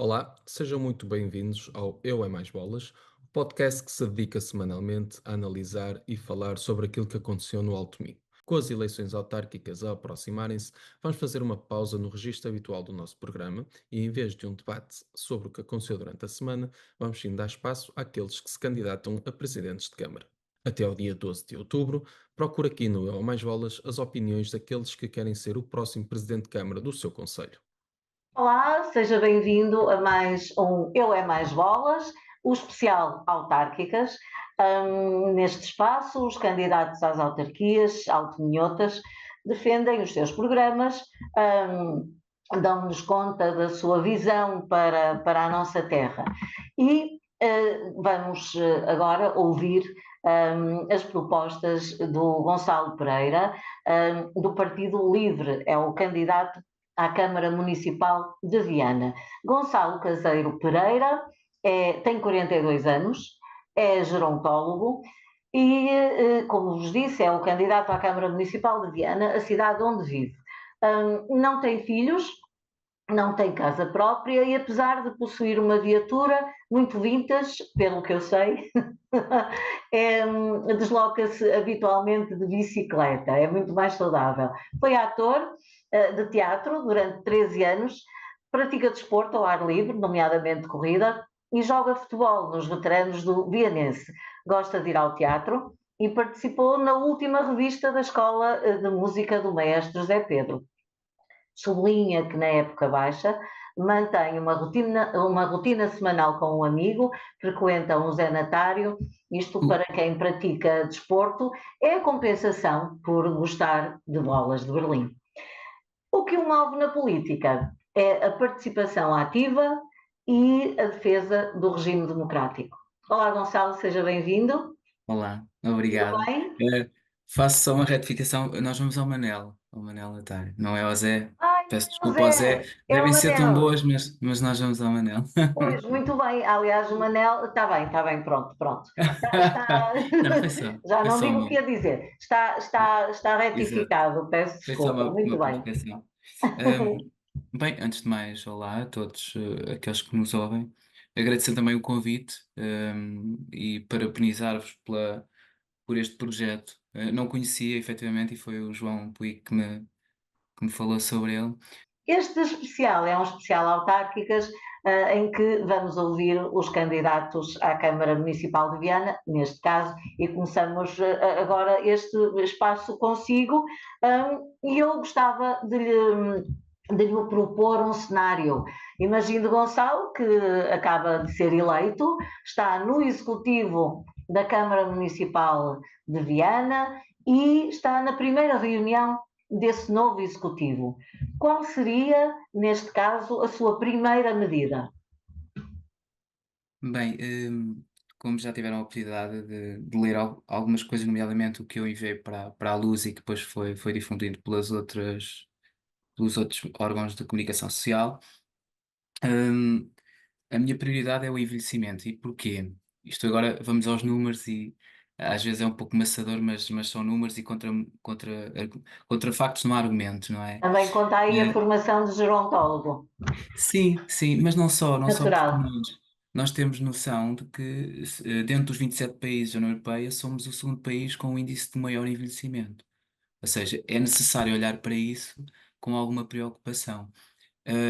Olá, sejam muito bem-vindos ao Eu é Mais Bolas, o podcast que se dedica semanalmente a analisar e falar sobre aquilo que aconteceu no Alto Minho. Com as eleições autárquicas a aproximarem-se, vamos fazer uma pausa no registro habitual do nosso programa e, em vez de um debate sobre o que aconteceu durante a semana, vamos sim dar espaço àqueles que se candidatam a presidentes de Câmara. Até ao dia 12 de outubro, procure aqui no Eu é Mais Bolas as opiniões daqueles que querem ser o próximo presidente de Câmara do seu concelho. Olá, seja bem-vindo a mais um Eu é Mais Bolas, o especial autárquicas. Neste espaço, os candidatos às autarquias altominhotas defendem os seus programas, dão-nos conta da sua visão para a nossa terra. E vamos agora ouvir as propostas do Gonçalo Pereira, do Partido Livre, é o candidato à Câmara Municipal de Viana. Gonçalo Caseiro Pereira tem 42 anos, é gerontólogo e, como vos disse, é o candidato à Câmara Municipal de Viana, a cidade onde vive. Não tem filhos, não tem casa própria e, apesar de possuir uma viatura muito vintage, pelo que eu sei, desloca-se habitualmente de bicicleta, é muito mais saudável. Foi ator de teatro durante 13 anos, pratica desporto ao ar livre, nomeadamente corrida, e joga futebol nos veteranos do Vianense. Gosta de ir ao teatro e participou na última revista da Escola de Música do Maestro José Pedro. Sublinha que na época baixa mantém uma rotina semanal com um amigo, frequenta um zenatário, isto O- para quem pratica desporto, é a compensação por gostar de bolas de Berlim. O que o move na política é a participação ativa e a defesa do regime democrático. Olá, Gonçalo, seja bem-vindo. Olá, Tudo obrigado. bem? Faço só uma retificação. Nós vamos ao Manel Natário, não é ao Zé. Ai, Peço não é o desculpa ao Zé. Zé, é o Devem ser tão Manel. boas, mas nós vamos ao Manel. Pois, muito bem. Aliás, o Manel, está bem, pronto, pronto. Está, Não, já foi não só digo o que uma. ia dizer. Está Exato, retificado, peço foi só desculpa. Muito uma bem. provocação. Ahm, Bem, antes de mais, olá a todos aqueles que nos ouvem. Agradecer também o convite, e parabenizar-vos por este projeto. Não conhecia efetivamente e foi o João Puig que me falou sobre ele. Este especial é um especial autárquicas em que vamos ouvir os candidatos à Câmara Municipal de Viana, neste caso, e começamos agora este espaço consigo. E eu gostava de lhe propor um cenário. Imagine Gonçalo, que acaba de ser eleito, está no Executivo da Câmara Municipal de Viana e está na primeira reunião desse novo Executivo. Qual seria, neste caso, a sua primeira medida? Bem, como já tiveram a oportunidade de ler algumas coisas, nomeadamente o que eu enviei para a Luz e que depois foi difundido pelos outros órgãos de comunicação social, hum, a minha prioridade é o envelhecimento. E porquê? Isto agora vamos aos números e às vezes é um pouco maçador, mas são números e contra factos não há argumentos, não é? Também conta aí a Eh, formação de gerontólogo Sim, sim, mas não só porque natural. nós temos noção de que dentro dos 27 países da União Europeia somos o segundo país com o índice de maior envelhecimento. Ou seja, é necessário olhar para isso com alguma preocupação.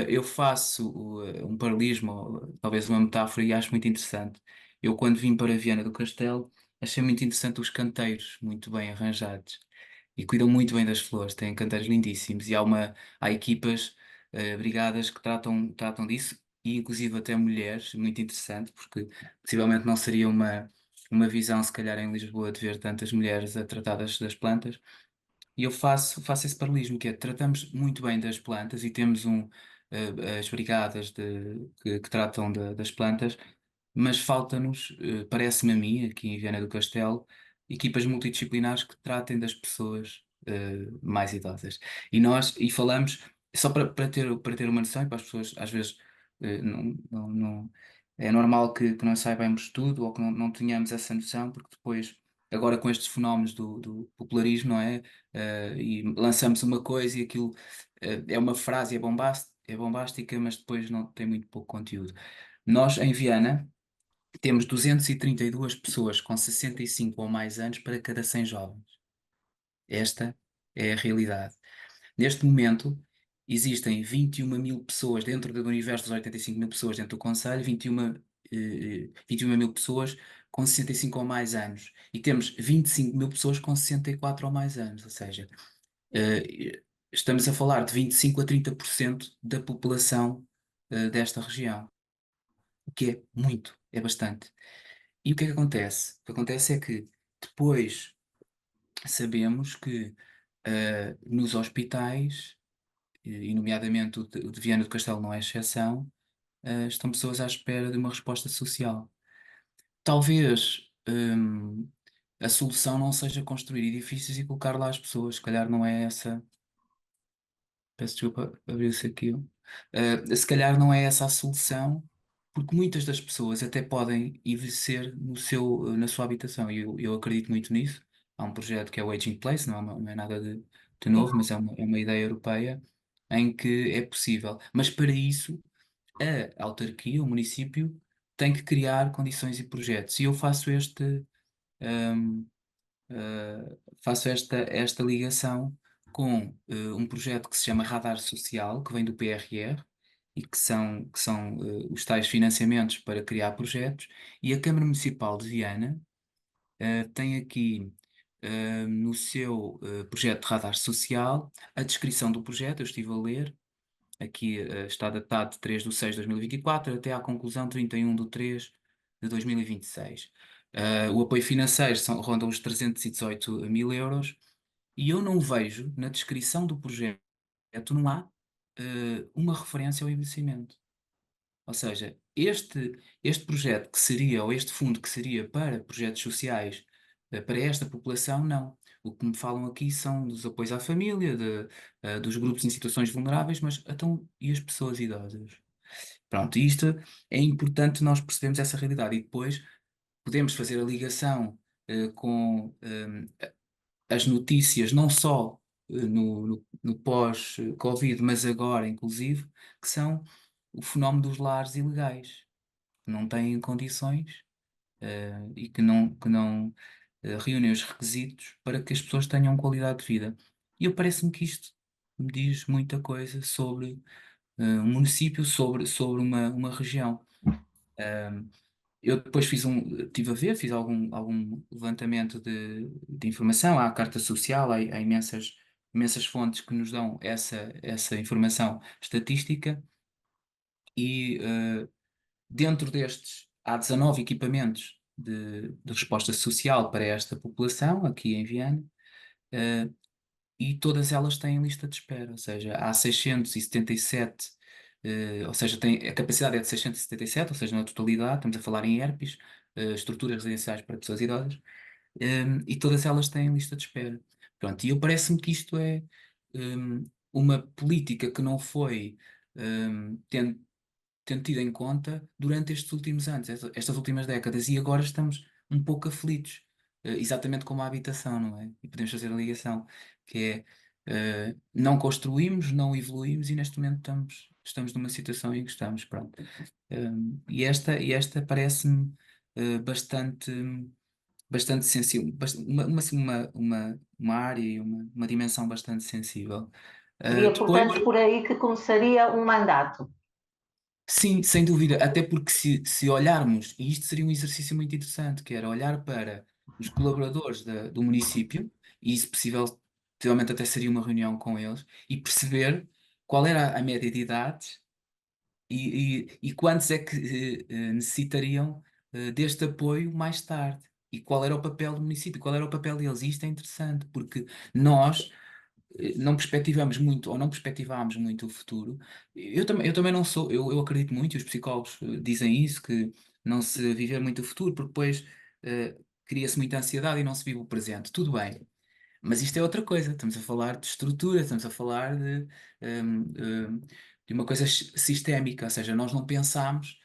Eu faço um paralelismo, ou talvez uma metáfora, e acho muito interessante. Eu, quando vim para Viana do Castelo, achei muito interessante os canteiros, muito bem arranjados. E cuidam muito bem das flores, têm canteiros lindíssimos. E há equipas, brigadas que tratam disso, e inclusive até mulheres, muito interessante, porque possivelmente não seria uma visão, se calhar, em Lisboa, de ver tantas mulheres a tratar das plantas. E eu faço esse paralelismo, que é, tratamos muito bem das plantas e temos as brigadas que tratam das plantas, mas falta-nos, parece-me a mim, aqui em Viana do Castelo, equipas multidisciplinares que tratem das pessoas mais idosas. E falamos, só para ter uma noção, e para as pessoas às vezes é normal que não saibamos tudo ou que não tenhamos essa noção, porque depois, agora com estes fenómenos do popularismo, não é? E lançamos uma coisa e aquilo é uma frase, é é bombástica, mas depois não tem muito pouco conteúdo. Nós, em Viana, temos 232 pessoas com 65 ou mais anos para cada 100 jovens. Esta é a realidade. Neste momento, existem 21.000 pessoas dentro do universo dos 85.000 pessoas dentro do Conselho, 21.000 pessoas com 65 ou mais anos. E temos 25.000 pessoas com 64 ou mais anos. Ou seja, estamos a falar de 25 a 30% da população desta região. O que é muito, é bastante. E o que é que acontece? O que acontece é que depois sabemos que nos hospitais, e nomeadamente o de Viana do Castelo não é exceção, estão pessoas à espera de uma resposta social. Talvez a solução não seja construir edifícios e colocar lá as pessoas, se calhar não é essa. Peço desculpa, abriu-se aqui. Se calhar não é essa a solução, porque muitas das pessoas até podem envelhecer na sua habitação, e eu acredito muito nisso. Há um projeto que é o Aging Place, não é nada de novo, mas é uma ideia europeia em que é possível. Mas para isso, a autarquia, o município, tem que criar condições e projetos. E eu hum, faço esta ligação com um projeto que se chama Radar Social, que vem do PRR e que são os tais financiamentos para criar projetos, e a Câmara Municipal de Viana tem aqui no seu projeto de Radar Social a descrição do projeto. Eu estive a ler, aqui está datado de 3/6/2024 até à conclusão de 31/3/2026. O apoio financeiro ronda os 318.000 euros, e eu não vejo na descrição do projeto, não há uma referência ao envelhecimento. Ou seja, este projeto que seria, ou este fundo que seria para projetos sociais para esta população, não. O que me falam aqui são dos apoios à família, dos grupos em situações vulneráveis, mas então, e as pessoas idosas? Pronto, isto é importante nós percebermos essa realidade, e depois podemos fazer a ligação com as notícias, não só no pós-Covid, mas agora, inclusive, que são o fenómeno dos lares ilegais, que não têm condições e que não reúnem os requisitos para que as pessoas tenham qualidade de vida. E parece-me que isto me diz muita coisa sobre um município, sobre uma região. Eu depois estive a ver, fiz algum levantamento de informação. Há a carta social, há imensas fontes que nos dão essa informação estatística, e dentro destes há 19 equipamentos de resposta social para esta população, aqui em Viana, eh, e todas elas têm lista de espera, ou seja, há 677, ou seja, a capacidade é de 677, ou seja, na totalidade, estamos a falar em ERPs, estruturas residenciais para pessoas idosas, e todas elas têm lista de espera. Pronto, e parece-me que isto é uma política que não foi tendo tido em conta durante estes últimos anos, estas últimas décadas, e agora estamos um pouco aflitos, exatamente como a habitação, não é? E podemos fazer a ligação, que é não construímos, não evoluímos, e neste momento estamos numa situação em que estamos, pronto. E esta parece-me bastante sensível, uma área e uma dimensão bastante sensível. Seria, Depois, portanto, por aí que começaria um mandato. sim, sem dúvida, até porque se olharmos, e isto seria um exercício muito interessante, que era olhar para os colaboradores do município, e se possível, possivelmente até seria uma reunião com eles, e perceber qual era a média de idades e quantos é que necessitariam deste apoio mais tarde, e qual era o papel do município, qual era o papel deles. E isto é interessante, porque nós não perspectivamos muito, ou não perspectivámos muito o futuro. Eu também não sou, eu acredito muito, e os psicólogos dizem isso, que não se viver muito o futuro, porque depois cria-se muita ansiedade e não se vive o presente. Tudo bem, mas isto é outra coisa. Estamos a falar de estrutura, estamos a falar de uma coisa sistémica, ou seja, nós não pensamos,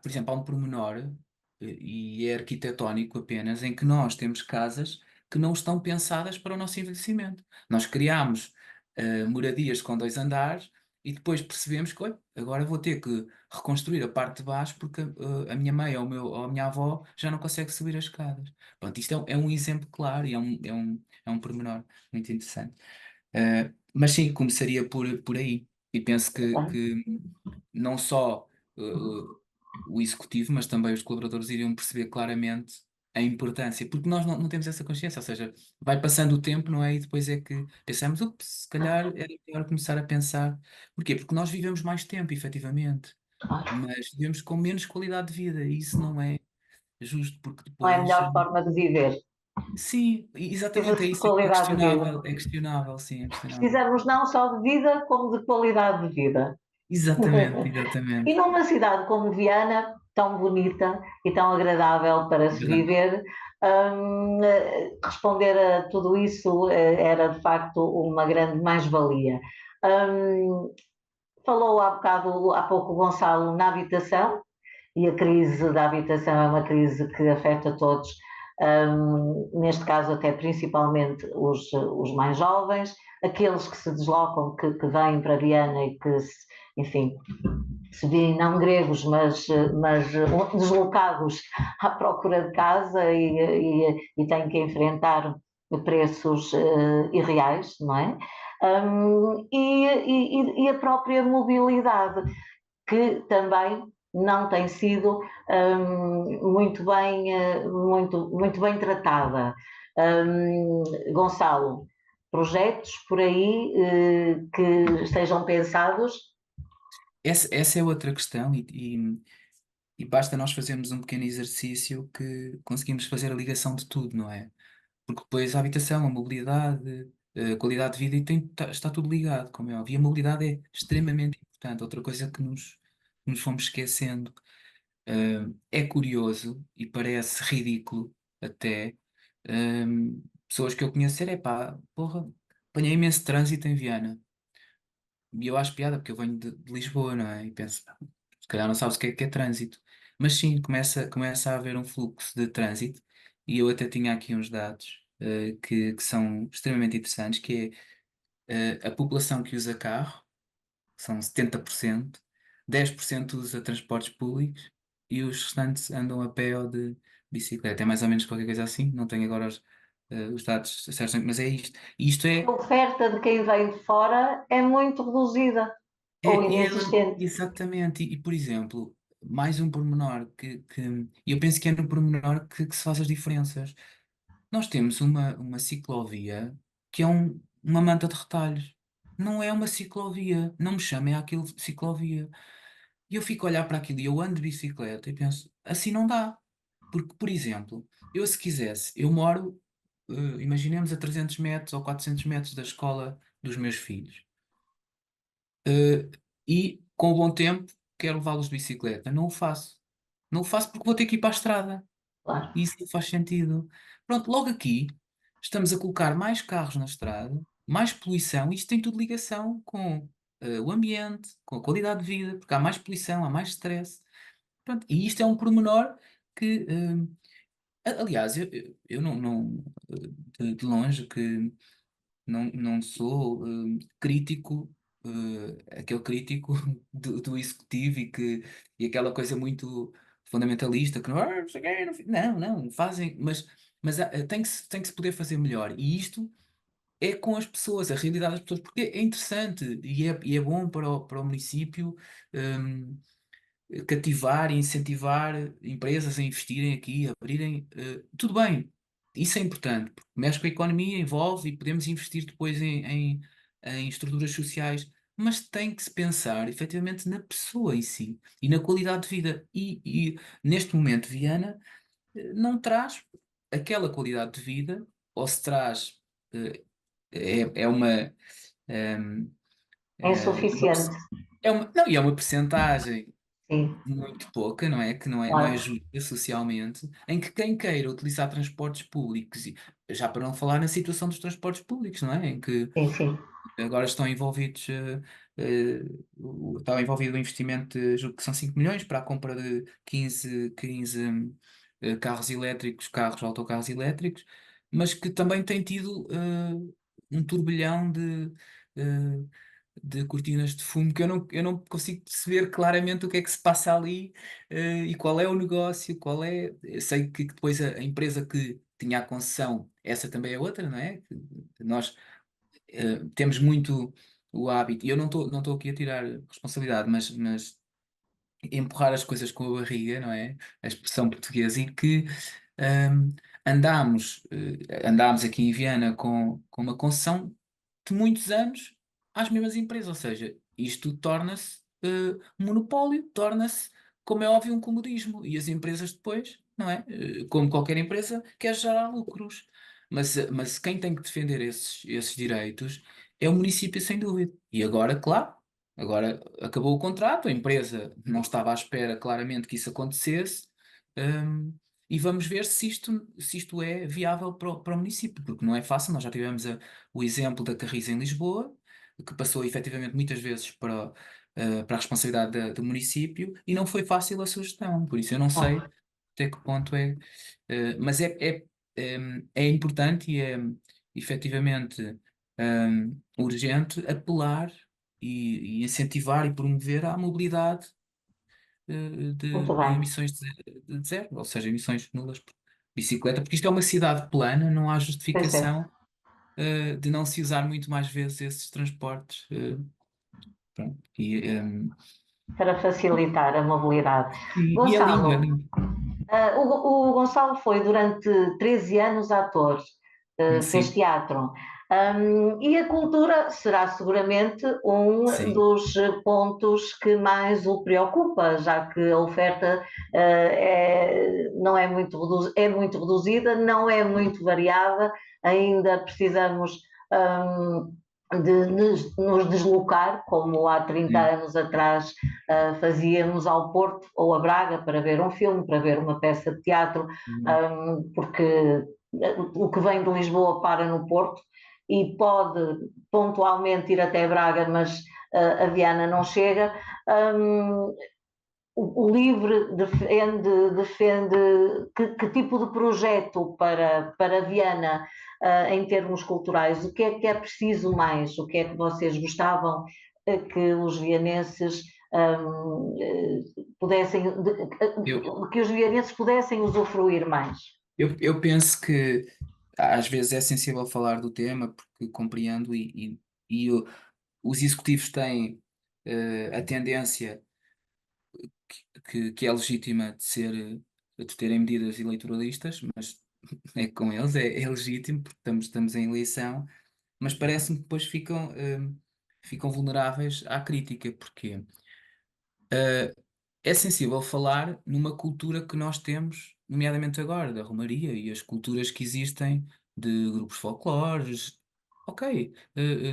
por exemplo, há um pormenor, e é arquitetónico apenas, em que nós temos casas que não estão pensadas para o nosso envelhecimento. Nós criamos moradias com 2 andares, e depois percebemos que, olha, agora vou ter que reconstruir a parte de baixo porque a minha mãe ou a minha avó já não consegue subir as escadas. Pronto, isto é um exemplo claro e é um pormenor muito interessante. Mas sim, começaria por aí. E penso que não só o executivo, mas também os colaboradores iriam perceber claramente a importância, porque nós não temos essa consciência, ou seja, vai passando o tempo, não é? E depois é que pensamos, ups, se calhar era melhor começar a pensar. Porquê? Porque nós vivemos mais tempo, efetivamente, mas vivemos com menos qualidade de vida e isso não é justo, porque Não é a depois. melhor forma de viver. Sim, exatamente, é Precisa-se de isso, é qualidade de vida. questionável, sim, é questionável. Precisamos não só de vida, como de qualidade de vida. Exatamente, E exatamente. numa cidade como Viana, tão bonita e tão agradável para se Verdade. viver, responder a tudo isso era de facto uma grande mais-valia. Hum, Falou há bocado, há pouco, Gonçalo, na habitação, e a crise da habitação é uma crise que afeta todos, neste caso até principalmente os mais jovens, aqueles que se deslocam, que vêm para Viana e que, enfim, se virem não gregos, mas deslocados à procura de casa e têm que enfrentar preços irreais, não é? E a própria mobilidade, que também não tem sido muito bem tratada. Gonçalo, projetos por aí que estejam pensados? Essa é outra questão e basta nós fazermos um pequeno exercício que conseguimos fazer a ligação de tudo, não é? Porque depois a habitação, a mobilidade, a qualidade de vida e está tudo ligado, como é óbvio. E a mobilidade é extremamente importante. Outra coisa que nos fomos esquecendo. É curioso e parece ridículo até pessoas que eu conheço é pá, porra, apanhei imenso trânsito em Viana. E eu acho piada porque eu venho de Lisboa, não é? E penso, "Pá, se calhar não sabes o que é trânsito." Mas sim, começa a haver um fluxo de trânsito e eu até tinha aqui uns dados que são extremamente interessantes, que é a população que usa carro, que são 70%, 10% usa transportes públicos e os restantes andam a pé ou de bicicleta. É mais ou menos qualquer coisa assim, não tenho agora os dados certos, mas é isto. E isto A oferta de quem vem de fora é muito reduzida ou inexistente. exatamente, por exemplo, mais um pormenor que eu penso que é no pormenor que se faz as diferenças. Nós temos uma ciclovia que é uma manta de retalhos. Não é uma ciclovia, não me chamem aquilo de ciclovia. E eu fico a olhar para aquilo e eu ando de bicicleta e penso, assim não dá. Porque, por exemplo, eu se quisesse, eu moro, imaginemos a 300 metros ou 400 metros da escola dos meus filhos. E com o bom tempo quero levá-los de bicicleta. Não o faço. Não o faço porque vou ter que ir para a estrada. Claro. E isso não faz sentido. Pronto, logo aqui estamos a colocar mais carros na estrada, mais poluição. Isto tem tudo ligação com o ambiente, com a qualidade de vida, porque há mais poluição, há mais stress. Pronto, e isto é um pormenor que, aliás, eu não de longe que não sou crítico, aquele crítico do executivo e aquela coisa muito fundamentalista que não sei quê, não, fazem, mas tem que se poder fazer melhor. E isto é com as pessoas, a realidade das pessoas, porque é interessante e é bom para o município. hum, Cativar e incentivar empresas a investirem aqui, a abrirem. Tudo bem, isso é importante, porque mexe com a economia, envolve e podemos investir depois em estruturas sociais, mas tem que se pensar efetivamente na pessoa em si e na qualidade de vida. E neste momento, Viana não traz aquela qualidade de vida, ou se traz, eh, é uma. ehm, É eh, insuficiente. não, e é uma percentagem Sim, muito pouca, não é? Que não é claro. justa socialmente, em que quem queira utilizar transportes públicos, e já para não falar na situação dos transportes públicos, não é? Em que Sim, sim. agora estão envolvidos, está envolvido o investimento, julgo que são 5 milhões para a compra de 15 carros elétricos, autocarros elétricos, mas que também tem tido um turbilhão de cortinas de fumo que eu não consigo perceber claramente o que é que se passa ali, e qual é o negócio, qual é. Eu sei que depois a empresa que tinha a concessão, essa também é outra, não é? Nós temos muito o hábito, e eu não estou aqui a tirar responsabilidade, mas empurrar as coisas com a barriga, não é? A expressão portuguesa, e que hum, andámos aqui em Viana com uma concessão de muitos anos às mesmas empresas, ou seja, isto torna-se um monopólio, torna-se, como é óbvio, um comodismo, e as empresas depois, não é? Como qualquer empresa, quer gerar lucros. Mas quem tem que defender esses direitos é o município, sem dúvida. E agora, claro, agora acabou o contrato, a empresa não estava à espera claramente que isso acontecesse, hum, e vamos ver se isto é viável para o município, porque não é fácil. Nós já tivemos o exemplo da Carris em Lisboa, que passou efetivamente muitas vezes para a responsabilidade do município, e não foi fácil a sua gestão. Por isso eu não sei Oh, até que ponto é. Mas é importante e é efetivamente urgente apelar e incentivar e promover a mobilidade muito de bem. emissões de zero, ou seja, emissões nulas por bicicleta, porque isto é uma cidade plana, não há Pois é, justificação de não se usar muito mais vezes esses transportes. Pronto. para facilitar a mobilidade. E é lindo, é Gonçalo, lindo. o Gonçalo foi durante 13 anos ator, fez Sim, teatro. E a cultura será seguramente um sim. dos pontos que mais o preocupa, já que a oferta não é muito, é muito reduzida, não é muito variada, ainda precisamos de nos deslocar, como há 30 Sim. anos atrás fazíamos ao Porto ou a Braga para ver um filme, para ver uma peça de teatro, Sim. porque o que vem de Lisboa para no Porto e pode pontualmente ir até Braga, mas a Viana não chega. Um, o LIVRE defende que tipo de projeto para Viana em termos culturais? O que é preciso mais? O que é que vocês gostavam que os vianenses pudessem, Eu, que os vianenses pudessem usufruir mais? eu penso que às vezes é sensível falar do tema, porque compreendo, os executivos têm a tendência que é legítima de terem medidas eleitoralistas, mas é com eles, é legítimo, porque estamos em eleição, mas parece-me que depois ficam vulneráveis à crítica, porque é sensível falar numa cultura que nós temos, nomeadamente agora, da Romaria e as culturas que existem de grupos folclóricos. Ok,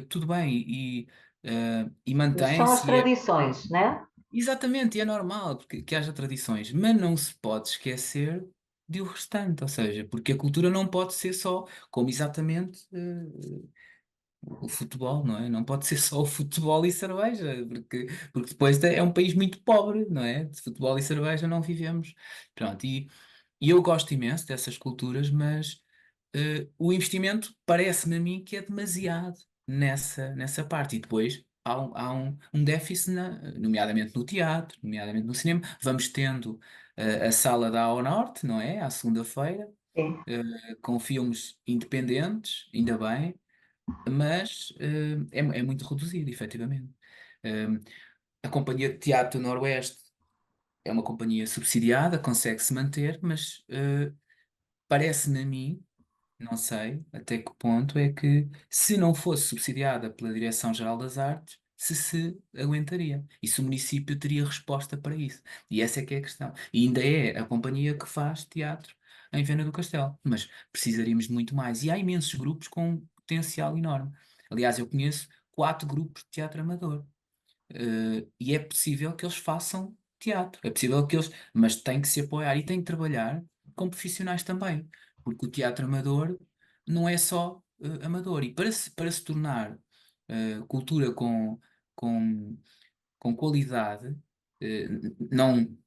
tudo bem, e São as mantém-se, tradições, né? exatamente, e é normal que haja tradições, mas não se pode esquecer do restante, ou seja, porque a cultura não pode ser só, como exatamente o futebol, não é? Não pode ser só o futebol e cerveja, porque depois é um país muito pobre, não é? De futebol e cerveja não vivemos. Pronto, e eu gosto imenso dessas culturas, mas o investimento parece-me a mim que é demasiado nessa parte. E depois há um déficit, nomeadamente no teatro, nomeadamente no cinema. Vamos tendo a sala da Ao Norte, não é? À segunda-feira, Sim. com filmes independentes, ainda bem, mas é muito reduzido, efetivamente. Eh, a Companhia de Teatro Noroeste é uma companhia subsidiada, consegue-se manter, mas parece-me a mim, não sei até que ponto é que, se não fosse subsidiada pela Direção-Geral das Artes, se aguentaria. E se o município teria resposta para isso. E essa é que é a questão. E ainda é a companhia que faz teatro em Viana do Castelo. Mas precisaríamos de muito mais. E há imensos grupos com um potencial enorme. Aliás, eu conheço 4 grupos de teatro amador. E é possível que eles façam teatro, é possível que eles, mas tem que se apoiar e tem que trabalhar com profissionais também, porque o teatro amador não é só amador, e para se tornar cultura com, com qualidade, não,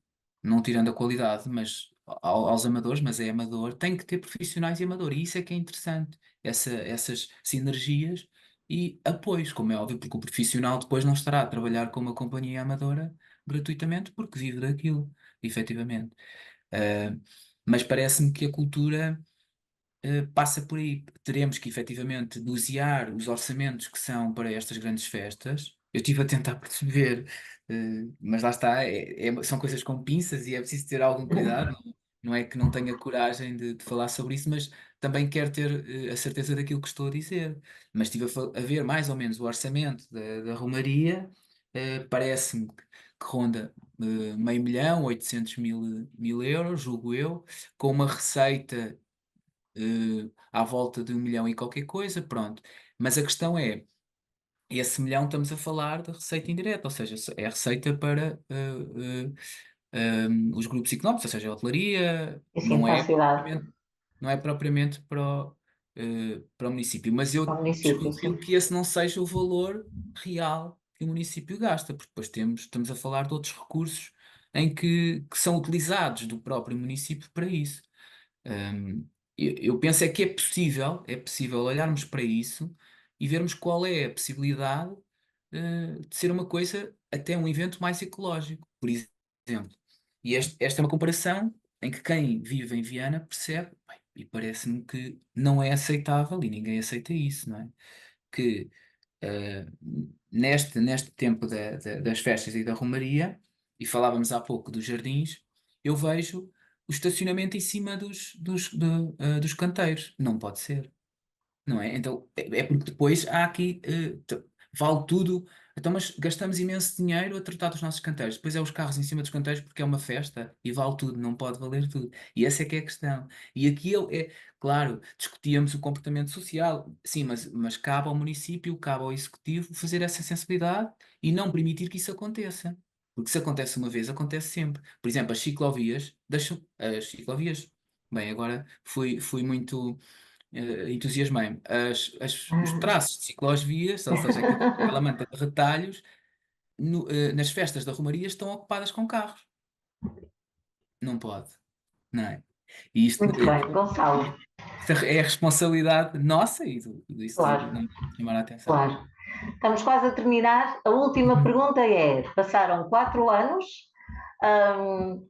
não tirando a qualidade, mas aos amadores, mas é amador, tem que ter profissionais e amador, e isso é que é interessante, essas sinergias, e apoios, como é óbvio, porque o profissional depois não estará a trabalhar com uma companhia amadora gratuitamente porque vive daquilo, efetivamente. Ah, mas parece-me que a cultura passa por aí. Teremos que efetivamente dosear os orçamentos que são para estas grandes festas. Eu estive a tentar perceber, mas lá está, são coisas com pinças e é preciso ter algum cuidado. Não é que não tenha coragem de falar sobre isso, mas também quero ter a certeza daquilo que estou a dizer. Mas estive a ver mais ou menos o orçamento da Romaria, parece-me que ronda 500.000, 800.000 euros, julgo eu, com uma receita à volta de 1 milhão e qualquer coisa, pronto. Mas a questão é, esse milhão estamos a falar de receita indireta, ou seja, é a receita para os grupos económicos, ou seja, a hotelaria, E sim, para a cidade, não é propriamente para o município. Mas para o eu município, sim. desconfio que esse não seja o valor real que o município gasta, porque depois estamos a falar de outros recursos que são utilizados do próprio município para isso. Um, eu penso é que é possível olharmos para isso e vermos qual é a possibilidade, de ser uma coisa, até um evento mais ecológico, por exemplo. E esta é uma comparação em que quem vive em Viana percebe, bem, e parece-me que não é aceitável, e ninguém aceita isso, não é? Que eh, neste tempo das festas e da romaria, e falávamos há pouco dos jardins, eu vejo o estacionamento em cima dos canteiros. Não pode ser, não é? Então, é porque depois há aqui, vale tudo. Então, mas gastamos imenso dinheiro a tratar dos nossos canteiros. Depois é os carros em cima dos canteiros porque é uma festa e vale tudo, não pode valer tudo. E essa é que é a questão. E aqui claro, discutíamos o comportamento social, sim, mas cabe ao município, cabe ao executivo fazer essa sensibilidade e não permitir que isso aconteça. Porque se acontece uma vez, acontece sempre. Por exemplo, as ciclovias deixam. As ciclovias. Bem, agora fui muito entusiasmei-me. Os traços de ciclovias, ou seja, aquela manta de retalhos, nas festas da Romaria estão ocupadas com carros. Não pode, não é? E Muito bem, Gonçalo, isto é a responsabilidade nossa e do executivo, claro, não chamar a atenção. claro. Estamos quase a terminar. A última pergunta é: passaram 4 anos,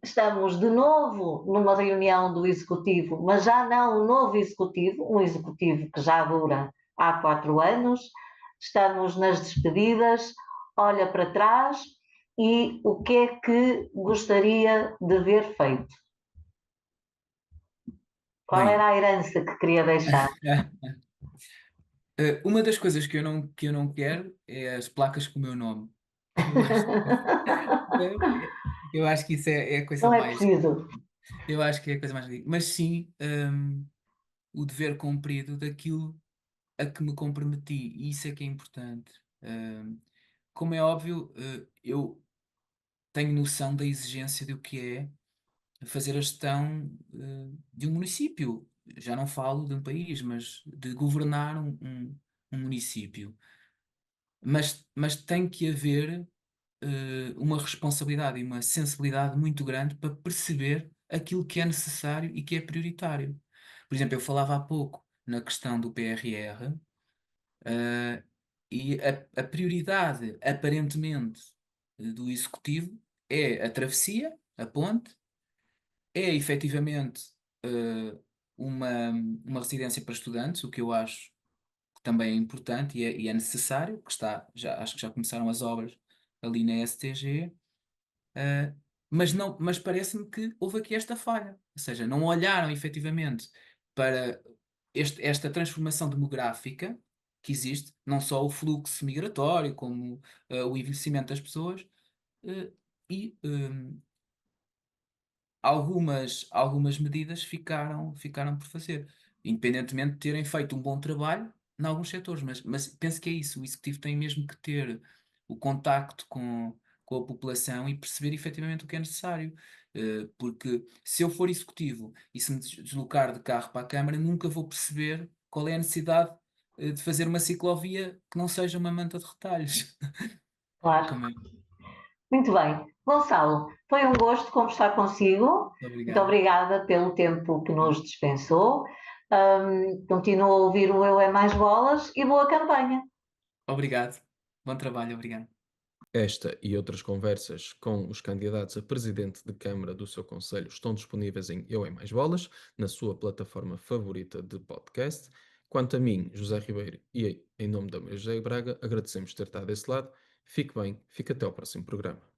estamos de novo numa reunião do Executivo, mas já não um novo Executivo, um Executivo que já dura há 4 anos. Estamos nas despedidas, olha para trás e o que é que gostaria de ver feito? Qual Bem, era a herança que queria deixar? uma das coisas que eu não quero é as placas com o meu nome. Eu acho, eu acho que isso é a coisa Não é mais. preciso. Eu acho que é a coisa mais ridícula. Mas sim, o dever cumprido daquilo a que me comprometi, e isso é que é importante. Como é óbvio, eu tenho noção da exigência do que é fazer a gestão, de um município. Já não falo de um país, mas de governar um município. Mas tem que haver, uma responsabilidade e uma sensibilidade muito grande para perceber aquilo que é necessário e que é prioritário. Por exemplo, eu falava há pouco na questão do PRR. Uh, e a prioridade, aparentemente, do executivo é a travessia, a ponte, é efetivamente uma residência para estudantes, o que eu acho que também é importante e é necessário, que acho que já começaram as obras ali na STG, mas parece-me que houve aqui esta falha, ou seja, não olharam efetivamente para esta transformação demográfica que existe, não só o fluxo migratório, como o envelhecimento das pessoas, eh, e algumas medidas ficaram por fazer, independentemente de terem feito um bom trabalho em alguns setores, mas penso que é isso, o executivo tem mesmo que ter o contacto com a população e perceber efetivamente o que é necessário. Porque se eu for executivo e se me deslocar de carro para a Câmara, nunca vou perceber qual é a necessidade de fazer uma ciclovia que não seja uma manta de retalhos. Claro. Como é? Muito bem. Gonçalo, foi um gosto conversar consigo. Muito Obrigado. obrigada pelo tempo que nos dispensou. Continuo a ouvir o Eu é Mais Bolas e boa campanha. Obrigado. Bom trabalho, obrigado. Esta e outras conversas com os candidatos a presidente de Câmara do seu Conselho estão disponíveis em Eu é Mais Bolas, na sua plataforma favorita de podcast. Quanto a mim, José Ribeiro, e em nome da Maria José Braga, agradecemos ter estado desse lado. Fique bem, fique até ao próximo programa.